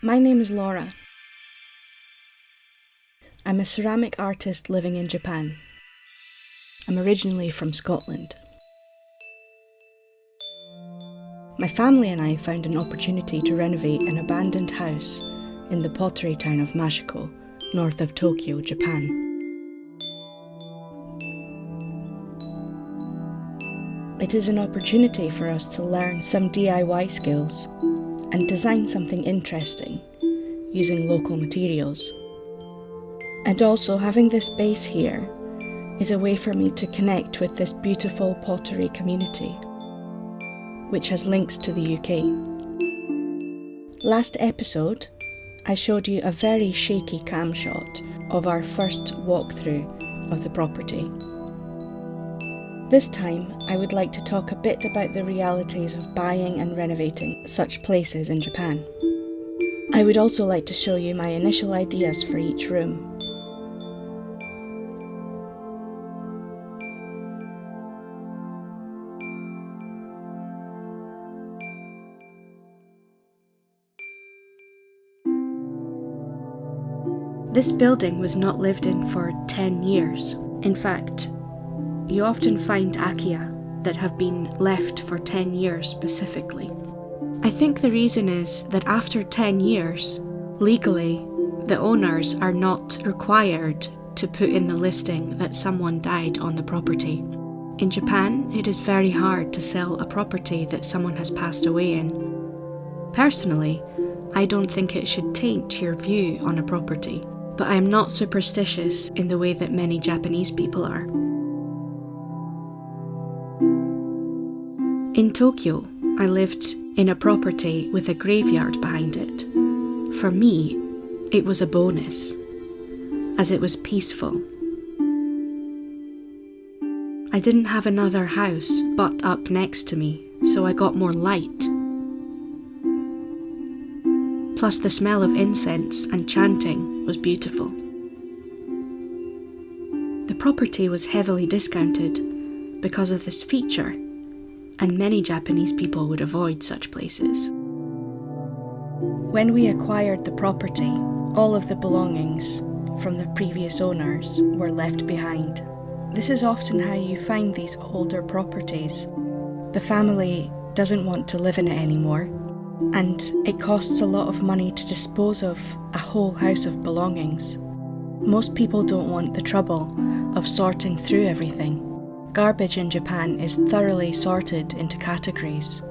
My name is Laura. I'm a ceramic artist living in Japan. I'm originally from Scotland. My family and I found an opportunity to renovate an abandoned house in the pottery town of Mashiko, north of Tokyo, Japan. It is an opportunity for us to learn some DIY skills and design something interesting using local materials. And also having this base here is a way for me to connect with this beautiful pottery community, which has links to the UK. Last episode, I showed you a very shaky cam shot of our first walkthrough of the property. This time, I would like to talk a bit about the realities of buying and renovating such places in Japan. I would also like to show you my initial ideas for each room. This building was not lived in for 10 years. In fact, you often find akiya that have been left for 10 years specifically. I think the reason is that after 10 years, legally, the owners are not required to put in the listing that someone died on the property. In Japan, it is very hard to sell a property that someone has passed away in. Personally, I don't think it should taint your view on a property, but I am not superstitious in the way that many Japanese people are. In Tokyo, I lived in a property with a graveyard behind it. For me, it was a bonus, as it was peaceful. I didn't have another house butt up next to me, so I got more light. Plus the smell of incense and chanting was beautiful. The property was heavily discounted because of this feature, and many Japanese people would avoid such places. When we acquired the property, all of the belongings from the previous owners were left behind. This is often how you find these older properties. The family doesn't want to live in it anymore, and it costs a lot of money to dispose of a whole house of belongings. Most people don't want the trouble of sorting through everything. Garbage in Japan is thoroughly sorted into categories.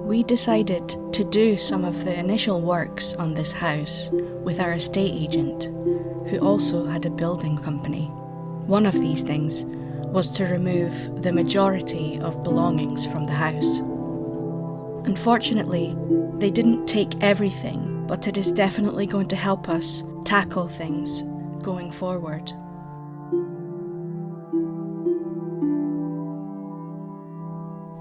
We decided to do some of the initial works on this house with our estate agent, who also had a building company. One of these things was to remove the majority of belongings from the house. Unfortunately, they didn't take everything, but it is definitely going to help us tackle things going forward.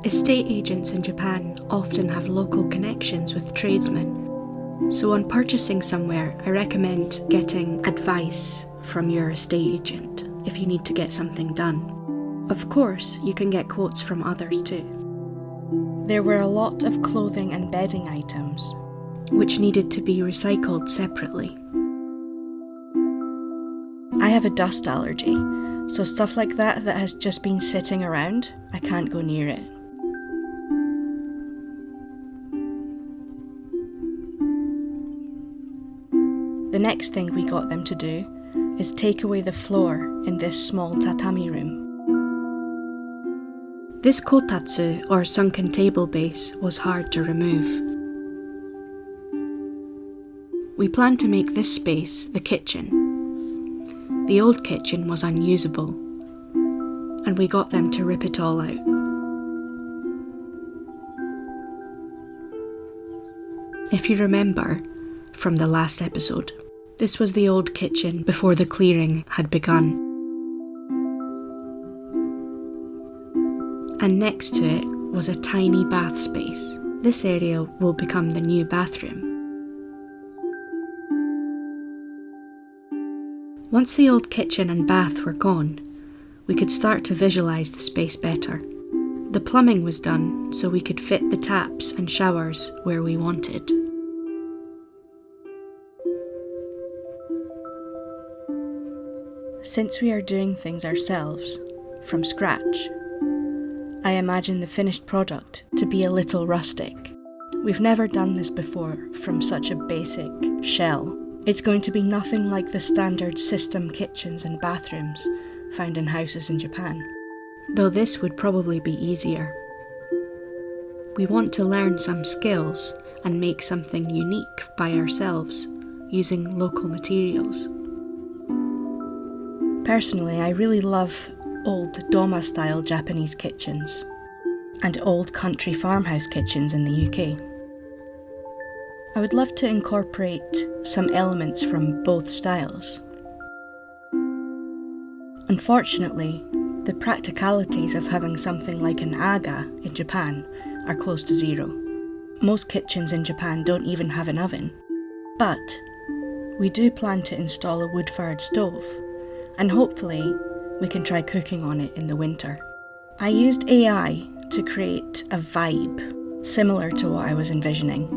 Estate agents in Japan often have local connections with tradesmen, so on purchasing somewhere, I recommend getting advice from your estate agent if you need to get something done. Of course, you can get quotes from others too. There were a lot of clothing and bedding items, which needed to be recycled separately. I have a dust allergy, so stuff like that has just been sitting around, I can't go near it. The next thing we got them to do is take away the floor in this small tatami room. This kotatsu, or sunken table base, was hard to remove. We planned to make this space the kitchen. The old kitchen was unusable, and we got them to rip it all out. If you remember from the last episode, this was the old kitchen before the clearing had begun. And next to it was a tiny bath space. This area will become the new bathroom. Once the old kitchen and bath were gone, we could start to visualise the space better. The plumbing was done so we could fit the taps and showers where we wanted. Since we are doing things ourselves, from scratch, I imagine the finished product to be a little rustic. We've never done this before from such a basic shell. It's going to be nothing like the standard system kitchens and bathrooms found in houses in Japan, though this would probably be easier. We want to learn some skills and make something unique by ourselves, using local materials. Personally, I really love old Doma-style Japanese kitchens and old country farmhouse kitchens in the UK. I would love to incorporate some elements from both styles. Unfortunately, the practicalities of having something like an aga in Japan are close to zero. Most kitchens in Japan don't even have an oven, but we do plan to install a wood-fired stove, and hopefully we can try cooking on it in the winter. I used AI to create a vibe similar to what I was envisioning.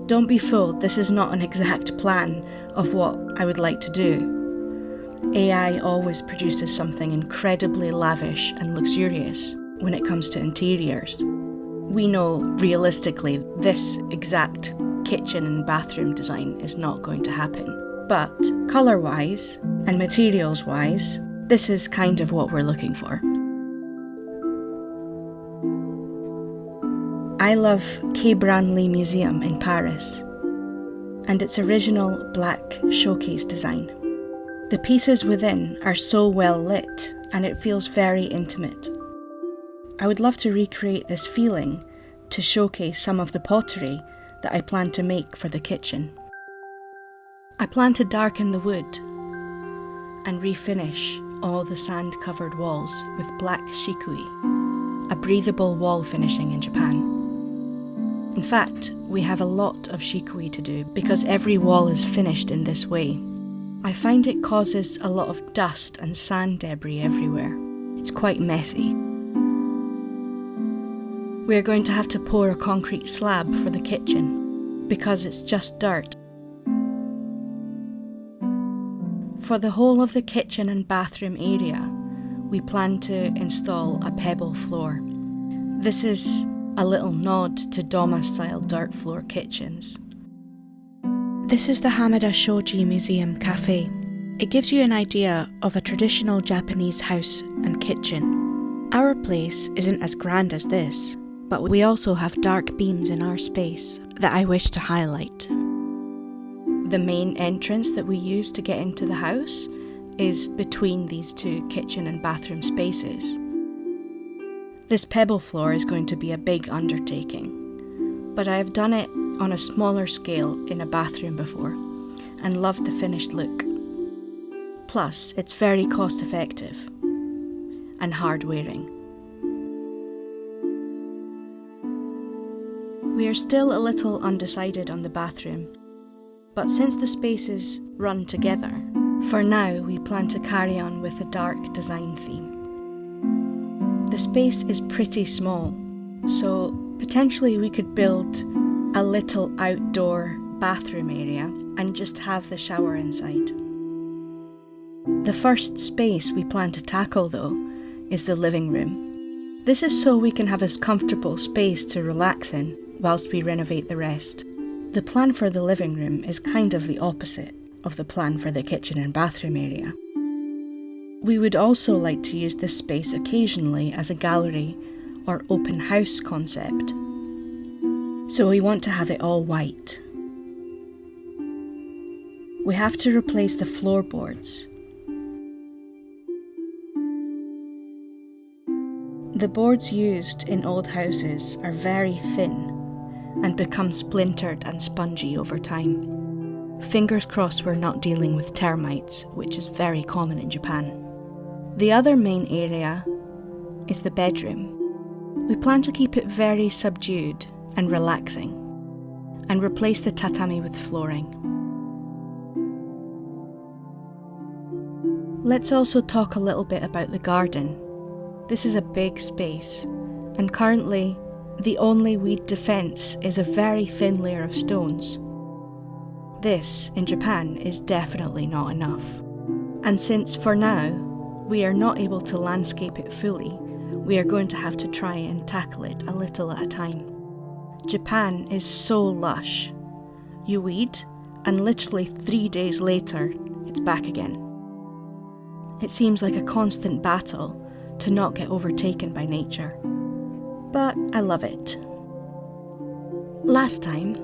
Don't be fooled, this is not an exact plan of what I would like to do. AI always produces something incredibly lavish and luxurious when it comes to interiors. We know realistically this exact kitchen and bathroom design is not going to happen. But colour-wise and materials-wise, this is kind of what we're looking for. I love Quai Branly Museum in Paris and its original black showcase design. The pieces within are so well lit and it feels very intimate. I would love to recreate this feeling to showcase some of the pottery that I plan to make for the kitchen. I plan to darken the wood and refinish all the sand-covered walls with black shikui, a breathable wall finishing in Japan. In fact, we have a lot of shikui to do because every wall is finished in this way. I find it causes a lot of dust and sand debris everywhere. It's quite messy. We're going to have to pour a concrete slab for the kitchen because it's just dirt. For the whole of the kitchen and bathroom area, we plan to install a pebble floor. This is a little nod to Doma-style dirt floor kitchens. This is the Hamada Shoji Museum Cafe. It gives you an idea of a traditional Japanese house and kitchen. Our place isn't as grand as this, but we also have dark beams in our space that I wish to highlight. The main entrance that we use to get into the house is between these two kitchen and bathroom spaces. This pebble floor is going to be a big undertaking, but I have done it on a smaller scale in a bathroom before and loved the finished look. Plus, it's very cost effective and hard wearing. We are still a little undecided on the bathroom, but since the spaces run together, for now we plan to carry on with a dark design theme. The space is pretty small, so potentially we could build a little outdoor bathroom area and just have the shower inside. The first space we plan to tackle, though, is the living room. This is so we can have a comfortable space to relax in whilst we renovate the rest. The plan for the living room is kind of the opposite of the plan for the kitchen and bathroom area. We would also like to use this space occasionally as a gallery or open house concept. So we want to have it all white. We have to replace the floorboards. The boards used in old houses are very thin and become splintered and spongy over time. Fingers crossed we're not dealing with termites, which is very common in Japan. The other main area is the bedroom. We plan to keep it very subdued and relaxing, and replace the tatami with flooring. Let's also talk a little bit about the garden. This is a big space, and currently the only weed defence is a very thin layer of stones. This, in Japan, is definitely not enough. And since, for now, we are not able to landscape it fully, we are going to have to try and tackle it a little at a time. Japan is so lush. You weed, and literally 3 days later, it's back again. It seems like a constant battle to not get overtaken by nature. But I love it. Last time,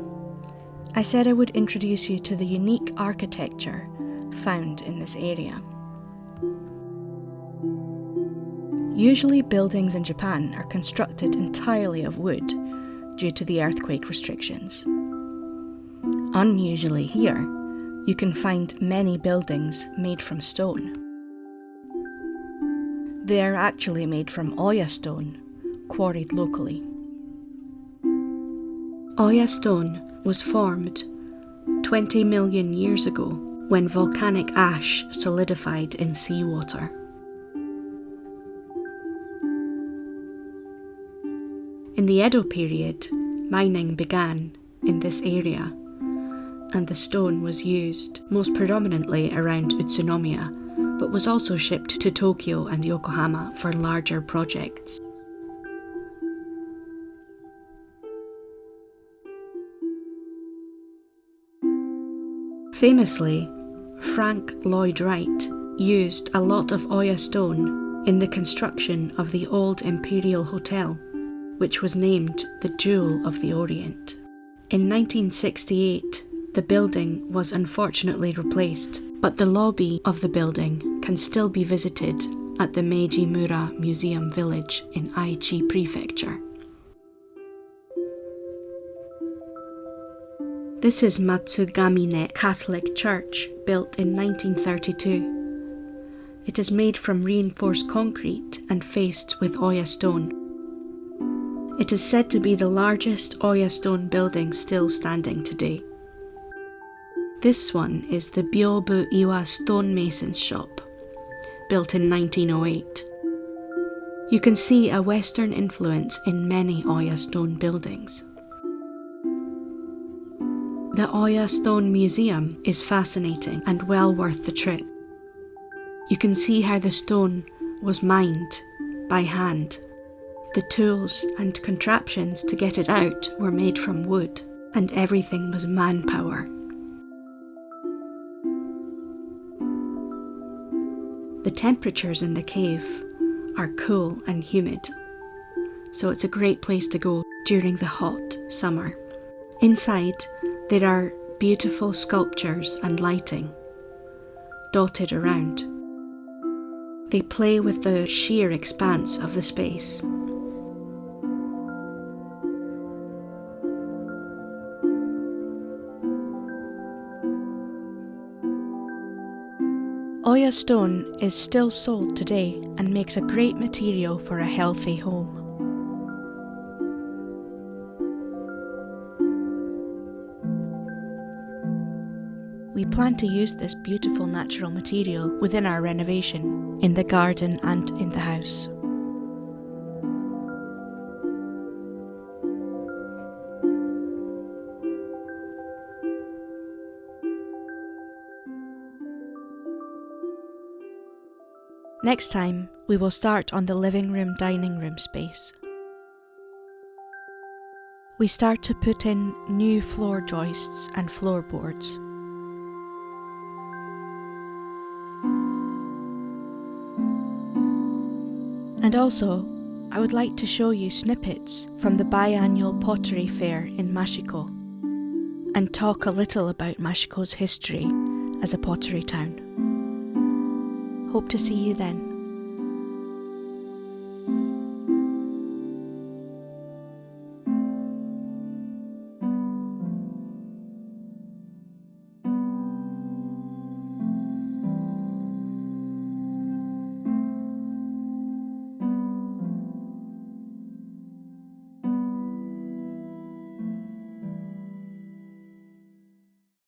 I said I would introduce you to the unique architecture found in this area. Usually buildings in Japan are constructed entirely of wood due to the earthquake restrictions. Unusually here, you can find many buildings made from stone. They are actually made from Oya stone, quarried locally. Oya stone was formed 20 million years ago when volcanic ash solidified in seawater. In the Edo period, mining began in this area, and the stone was used most predominantly around Utsunomiya, but was also shipped to Tokyo and Yokohama for larger projects. Famously, Frank Lloyd Wright used a lot of Oya stone in the construction of the old Imperial Hotel, which was named the Jewel of the Orient. In 1968, the building was unfortunately replaced, but the lobby of the building can still be visited at the Meiji-mura Museum Village in Aichi Prefecture. This is Matsugamine Catholic Church, built in 1932. It is made from reinforced concrete and faced with Oya stone. It is said to be the largest Oya stone building still standing today. This one is the Byobu Iwa stonemason's shop, built in 1908. You can see a Western influence in many Oya stone buildings. The Oya Stone Museum is fascinating and well worth the trip. You can see how the stone was mined by hand. The tools and contraptions to get it out were made from wood, and everything was manpower. The temperatures in the cave are cool and humid, so it's a great place to go during the hot summer. Inside, there are beautiful sculptures and lighting dotted around. They play with the sheer expanse of the space. Oya stone is still sold today and makes a great material for a healthy home. We plan to use this beautiful natural material within our renovation, in the garden and in the house. Next time, we will start on the living room dining room space. We start to put in new floor joists and floorboards. And also, I would like to show you snippets from the biannual pottery fair in Mashiko and talk a little about Mashiko's history as a pottery town. Hope to see you then.